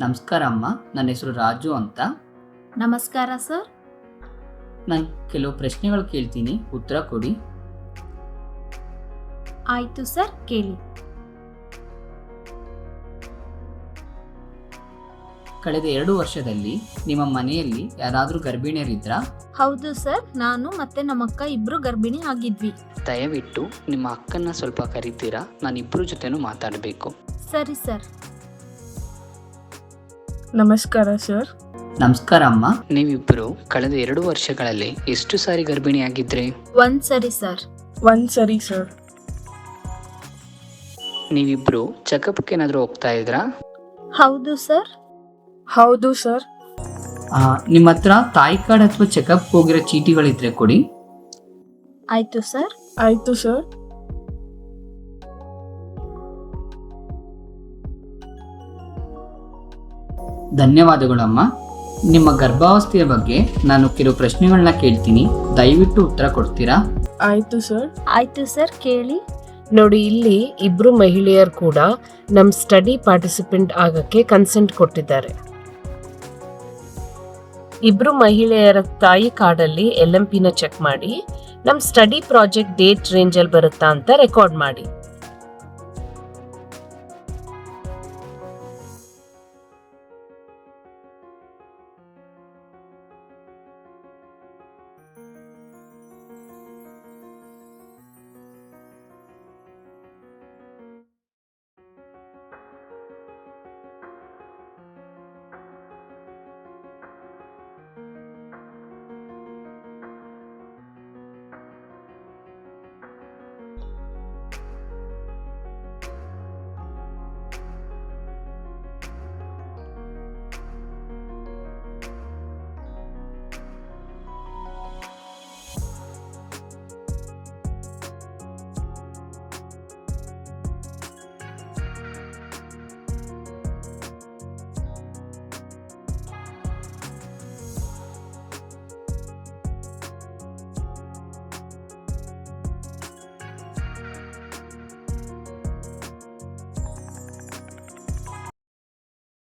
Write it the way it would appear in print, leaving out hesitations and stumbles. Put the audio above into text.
ನಮಸ್ಕಾರ ಅಮ್ಮ, ನನ್ನ ಹೆಸರು ರಾಜು ಅಂತ. ನಮಸ್ಕಾರ ಸರ್. ನಾನು ಕೆಲವು ಪ್ರಶ್ನೆಗಳು ಕೇಳ್ತೀನಿ, ಉತ್ತರ ಕೊಡಿ. ಆಯ್ತು ಸರ್, ಕೇಳಿ. ಕಳೆದ 2 ವರ್ಷದಲ್ಲಿ ನಿಮ್ಮ ಮನೆಯಲ್ಲಿ ಯಾರಾದರೂ ಗರ್ಭಿಣಿಯರಿದ್ರಾ? ಹೌದು ಸರ್, ನಾನು ಮತ್ತೆ ನಮ್ಮಕ್ಕ ಇಬ್ರು ಗರ್ಭಿಣಿ ಆಗಿದ್ವಿ. ದಯವಿಟ್ಟು ನಿಮ್ಮ ಅಕ್ಕನ ಸ್ವಲ್ಪ ಕರಿತೀರಾ? ನಾನಿಬ್ಬರ ಜೊತೆನೂ ಮಾತಾಡಬೇಕು. ಸರಿ ಸರ್. ನಮಸ್ಕಾರ ಸರ್. ನಮಸ್ಕಾರ ಅಮ್ಮ. ನೀವಿಬ್ಬರು ಕಳೆದ 2 ವರ್ಷಗಳಲ್ಲಿ ಎಷ್ಟು ಸಾರಿ ಗರ್ಭಿಣಿಯಾಗಿದ್ರಿ? ಒಂದ್ ಸರಿ ಸರ್. ಒಂದ್ಸರಿ ಸರ್. ನೀವಿಬ್ಬರು ಚೆಕಪ್ಗೆ ಏನಾದರೂ ಹೋಗ್ತಾ ಇದ್ರಾ? ಹೌದು ಸರ್. ಹೌದು ಸರ್. ನಿಮ್ಮ ಹತ್ರ ತಾಯಿ ಕಾರ್ಡ್ ಅಥವಾ ಚೆಕಪ್ ಹೋಗಿರೋ ಚೀಟಿಗಳಿದ್ರೆ ಕೊಡಿ. ಆಯ್ತು ಸರ್. ಆಯ್ತು ಸರ್. ಧನ್ಯವಾದಗಳು ಅಮ್ಮ. ನಿಮ್ಮ ಗರ್ಭಾವಸ್ಥೆಯ ಬಗ್ಗೆ ನಾನು ಕೆಲವು ಪ್ರಶ್ನೆಗಳನ್ನ ಕೇಳ್ತೀನಿ, ದಯವಿಟ್ಟು ಉತ್ತರ ಕೊಡ್ತೀರಾ? ಆಯ್ತು ಸರ್. ಆಯ್ತು ಸರ್, ಕೇಳಿ. ನೋಡಿ, ಇಲ್ಲಿ ಇಬ್ರು ಮಹಿಳೆಯರು ಕೂಡ ನಮ್ಮ ಸ್ಟಡಿ ಪಾರ್ಟಿಸಿಪೆಂಟ್ ಆಗಕ್ಕೆ ಕನ್ಸೆಂಟ್ ಕೊಟ್ಟಿದ್ದಾರೆ. ಇಬ್ರು ಮಹಿಳೆಯರ ತಾಯಿ ಕಾರ್ಡಲ್ಲಿ LMP ನ ಚೆಕ್ ಮಾಡಿ ನಮ್ಮ ಸ್ಟಡಿ ಪ್ರಾಜೆಕ್ಟ್ ಡೇಟ್ ರೇಂಜಲ್ಲಿ ಬರುತ್ತಾ ಅಂತ ರೆಕಾರ್ಡ್ ಮಾಡಿ.